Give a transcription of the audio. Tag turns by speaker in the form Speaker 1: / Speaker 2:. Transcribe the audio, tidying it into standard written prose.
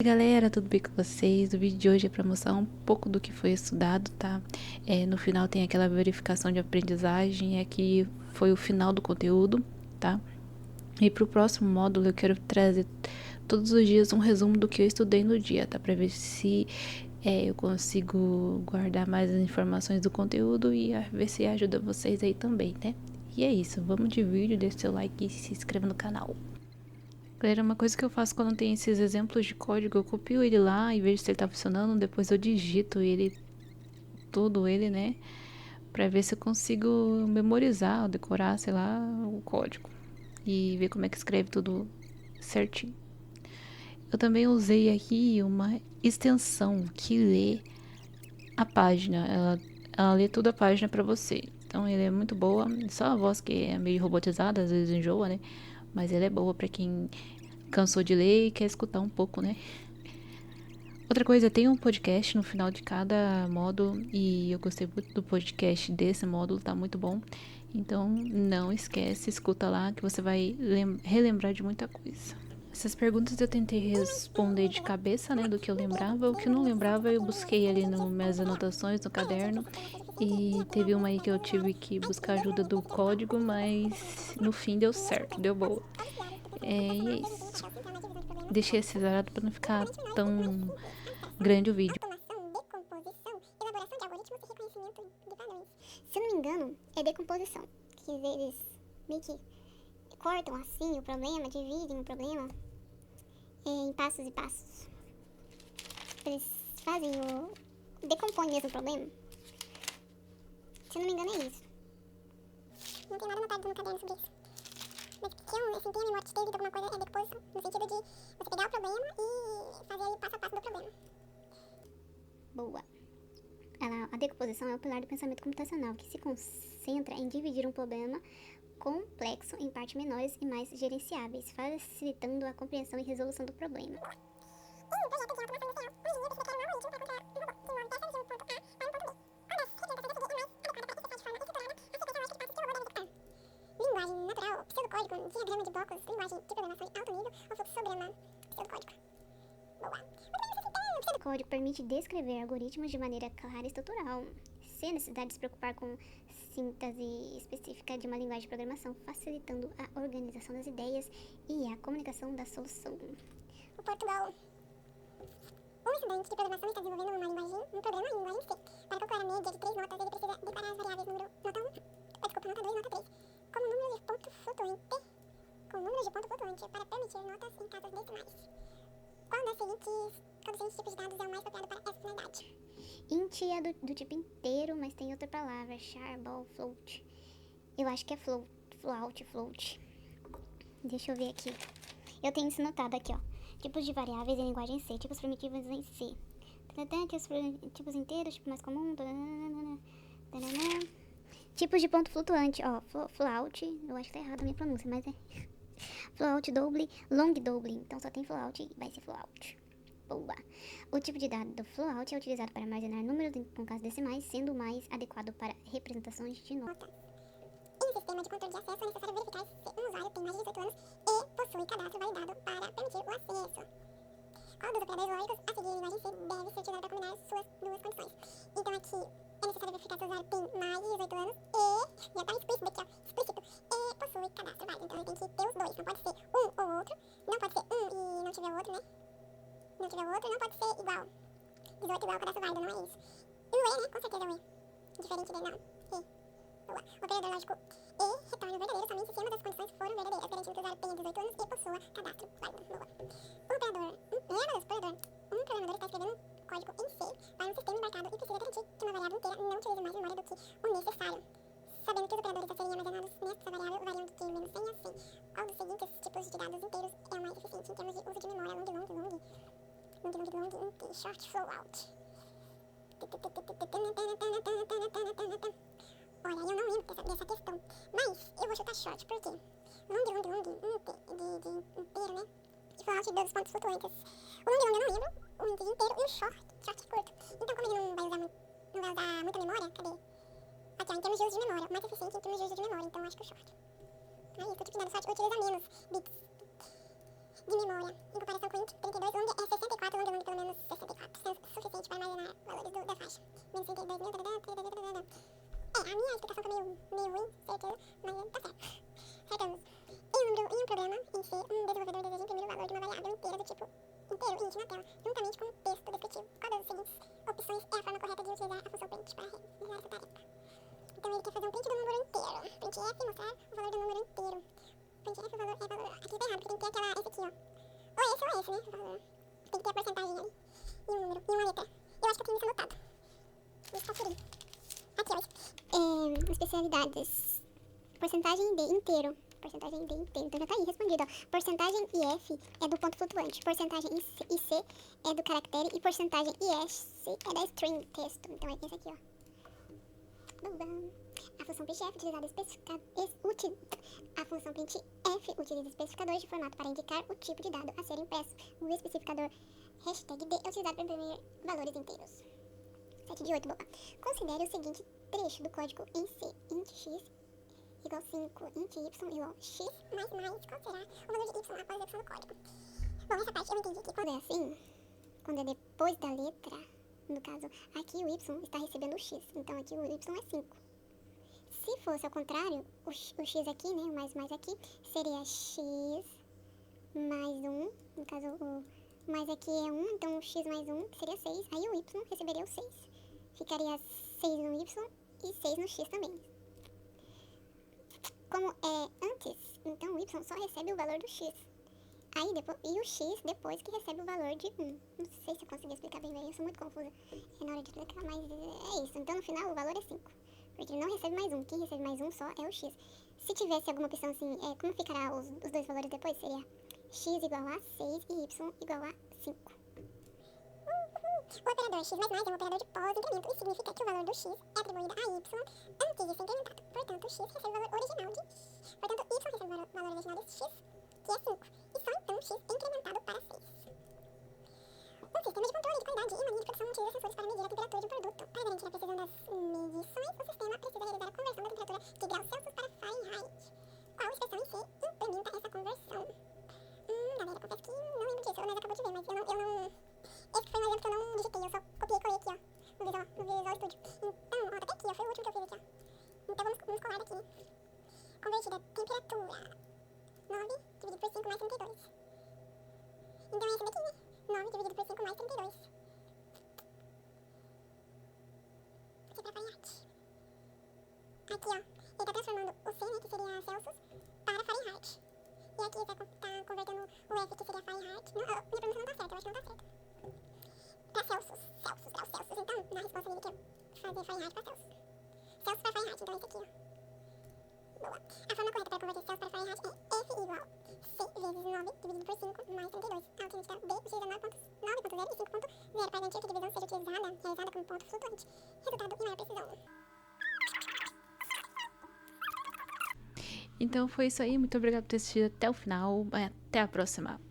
Speaker 1: Galera, tudo bem com vocês? O vídeo de hoje é para mostrar um pouco do que foi estudado, tá? No final tem aquela verificação de aprendizagem, aqui foi o final do conteúdo, tá? E para o próximo módulo eu quero trazer todos os dias um resumo do que eu estudei no dia, tá? Para ver se eu consigo guardar mais as informações do conteúdo e ver se ajuda vocês aí também, né? E é isso, vamos de vídeo, deixa seu like e se inscreva no canal. Galera, uma coisa que eu faço quando tem esses exemplos de código, eu copio ele lá e vejo se ele tá funcionando, depois eu digito ele, todo ele, né, pra ver se eu consigo memorizar ou decorar, sei lá, o código e ver como é que escreve tudo certinho. Eu também usei aqui uma extensão que lê a página, ela lê toda a página pra você. Então ela é muito boa, só a voz que é meio robotizada, às vezes enjoa, né, mas ela é boa pra quem cansou de ler e quer escutar um pouco, né. Outra coisa, tem um podcast no final de cada módulo e eu gostei muito do podcast desse módulo, tá muito bom. Então não esquece, escuta lá que você vai relembrar de muita coisa. Essas perguntas eu tentei responder de cabeça, né, do que eu lembrava. O que eu não lembrava eu busquei ali nas minhas anotações, no caderno. E teve uma aí que eu tive que buscar ajuda do código, mas no fim deu certo, deu boa. E é isso. Deixei acelerado para não ficar tão grande o vídeo.
Speaker 2: Automação, decomposição, elaboração de algoritmos e reconhecimento de padrões. Se eu não me engano, é decomposição. Que eles meio que cortam assim o problema, dividem o problema em passos e passos. Eles fazem o... decompõem mesmo o problema. Se eu não me engano é isso. Não tem nada anotado no caderno sobre isso. Mas que eu assim, tenho a memória de ter lido alguma coisa é decomposição. No sentido de você pegar o problema e fazer ele passo a passo do problema. Boa. A decomposição é o pilar do pensamento computacional, que se concentra em dividir um problema complexo em partes menores e mais gerenciáveis, facilitando a compreensão e resolução do problema. Linguagem natural, pseudocódigo, diagrama de blocos, linguagem de programação em alto nível, ou fluxograma pseudocódigo. Boa. O código permite descrever algoritmos de maneira clara e estrutural, sem necessidade de se preocupar com síntese específica de uma linguagem de programação, facilitando a organização das ideias e a comunicação da solução. O Portugal. Um estudante de programação está desenvolvendo um programa em linguagem C. Para calcular a média de 3 notas, ele precisa declarar as variáveis número nota 1, nota 2 e nota 3, como número de ponto flutuante, para permitir notas em casas decimais. Qual dos seguintes tipos de dados é o mais apropriado para essa finalidade? Int é do tipo inteiro, mas tem outra palavra, char, ball, float. Eu acho que é float. Deixa eu ver aqui. Eu tenho isso anotado aqui, ó. Tipos de variáveis em linguagem C, tipos primitivos em C. Tipos inteiros, tipo mais comum. Tipos de ponto flutuante, ó. Float, eu acho que tá errado a minha pronúncia, mas é... Float, double, long double. Então só tem float e vai ser float. Boa. O tipo de dado do float é utilizado para armazenar números com casas decimais, sendo o mais adequado para representações de notas. Em sistema de controle de acesso é necessário verificar se um usuário tem mais de 18 anos e possui cadastro validado para permitir o acesso. Qual dos operadores lógicos a seguir em linguagem C deve ser utilizado para combinar suas duas condições? Então aqui é necessário verificar se o usuário tem mais de 18 anos e, já está explícito aqui, ó, explícito, e possui cadastro válido. Então ele tem que ter os dois, não pode ser um ou outro, não pode ser um e não tiver o outro, né? Não tiver o outro, não pode ser igual. 18 igual, cadastro válido, não é isso. E o E, né? Com certeza é o E. Diferente dele, não. E. Boa. O operador lógico E retorna o verdadeiro somente se uma das condições forem verdadeiras, garantindo que o usuário tenha 18 anos e possua cadastro válido. Boa. Um programador está escrevendo um código em C para um sistema embarcado e precisa garantir que uma variável inteira não utilize mais memória do que o necessário. Sabendo que os operadores a serem armazenados nessa variável variam de menos 100 a 100. Qual dos seguintes tipos de dados inteiros é o mais eficiente em termos de uso de memória long, short, flow out. Olha, eu não lembro dessa questão, mas eu vou chutar short, por quê? Long, de inteiro, né? E flow out dos pontos flutuantes. O long eu não lembro, o int de inteiro e o short curto. Então como ele não vai usar muita memória, cadê? Aqui ó, em termos de uso de memória, o mais eficiente em termos de uso de memória, então acho que o short. Aí, o tipo de dado short utiliza menos bits de memória, em comparação com o int 32, onde é 64 A minha explicação tá meio ruim, certeza, mas tá certo. Certamos. Em um programa em C, um desenvolvedor deseja imprimir o valor de uma variável inteira do tipo inteiro int na tela, juntamente com um texto descritivo. Qual das seguintes opções é a forma correta de utilizar a função print para realizar essa tarefa? Então ele quer fazer um print do número inteiro. Print F, mostrar o valor do número inteiro. Print F, o valor é valor. Aqui tá errado, porque tem que ter esse aqui, ó. Ou esse, né? O valor. Tem que ter a porcentagem ali. E um número, e uma letra. Eu acho que eu tenho isso anotado. Deixa eu conferir. Aqui, ó. Especialidades. Porcentagem de inteiro. Porcentagem de inteiro. Então já tá aí respondido, ó. Porcentagem IF é do ponto flutuante. Porcentagem IC é do caractere. E porcentagem IS é da string texto. Então é esse aqui, ó. A função printf a função printf utiliza especificadores de formato para indicar o tipo de dado a ser impresso. O especificador #d é utilizado para imprimir valores inteiros. 7 de 8, boa. Considere o seguinte trecho do código em C. Int x igual 5, int y igual x mais, qual será o valor de y após a execução do código? Bom, essa parte eu entendi que quando é assim, quando é depois da letra, no caso, aqui o y está recebendo o x, então aqui o y é 5. Se fosse ao contrário, o x aqui, né, o mais aqui, seria x mais 1, no caso o mais aqui é 1, então o x mais 1 seria 6, aí o y receberia o 6. Ficaria 6 no y e 6 no x também. Como é antes, então o y só recebe o valor do x. Aí depois, e o x depois que recebe o valor de 1. Não sei se eu consegui explicar bem, eu sou muito confusa na hora de explicar, mas é isso. Então no final o valor é 5, porque ele não recebe mais 1. Quem recebe mais 1 só é o x. Se tivesse alguma opção assim, como ficará os dois valores depois? Seria x igual a 6 e y igual a 5. O operador x mais é um operador de pós-incremento. Isso significa que o valor do x é atribuído a y antes de ser incrementado. Portanto, x recebe o valor original de x. Portanto, y recebe o valor original de x, que é 5. E só então x é incrementado para 6. Um sistema de controle de qualidade e mania de produção utiliza sensores para medir a temperatura de um produto. Para garantir a precisão das medições, o sistema precisa realizar a conversão da temperatura de graus Celsius para Fahrenheit. Qual expressão em C implementa essa conversão? Galera, confesso que não lembro disso. A Ana acabou de ver, mas eu não... Esse foi um exemplo que eu não digitei, eu só copiei e colei aqui, ó, no Visual Studio. Então, ó, tá até aqui, ó, foi o último que eu fiz aqui, ó. Então vamos colar daqui. Convertida, temperatura. 9 dividido por 5 mais 32. Então é essa daqui, né? 9 dividido por 5 mais 32. Aqui pra Fahrenheit. Aqui, ó, ele tá transformando o C, né, que seria Celsius, para Fahrenheit. E aqui tá convertendo o F, que seria Fahrenheit. Não, minha pronúncia não tá certa, eu acho que não tá certa. Pra Celsius. Graus Celsius. Então, na resposta dele que é fazer Fahrenheit pra Celsius. Celsius pra Fahrenheit, então esse aqui, ó. Boa. A forma correta para converter Celsius para Fahrenheit é F igual C vezes 9 dividido por 5 mais 32. A alternativa B utiliza 9.0 e 5.0 para garantir que a divisão seja realizada como ponto flutuante. Resultado em maior precisão.
Speaker 1: Então foi isso aí, muito obrigada por ter assistido até o final, até a próxima.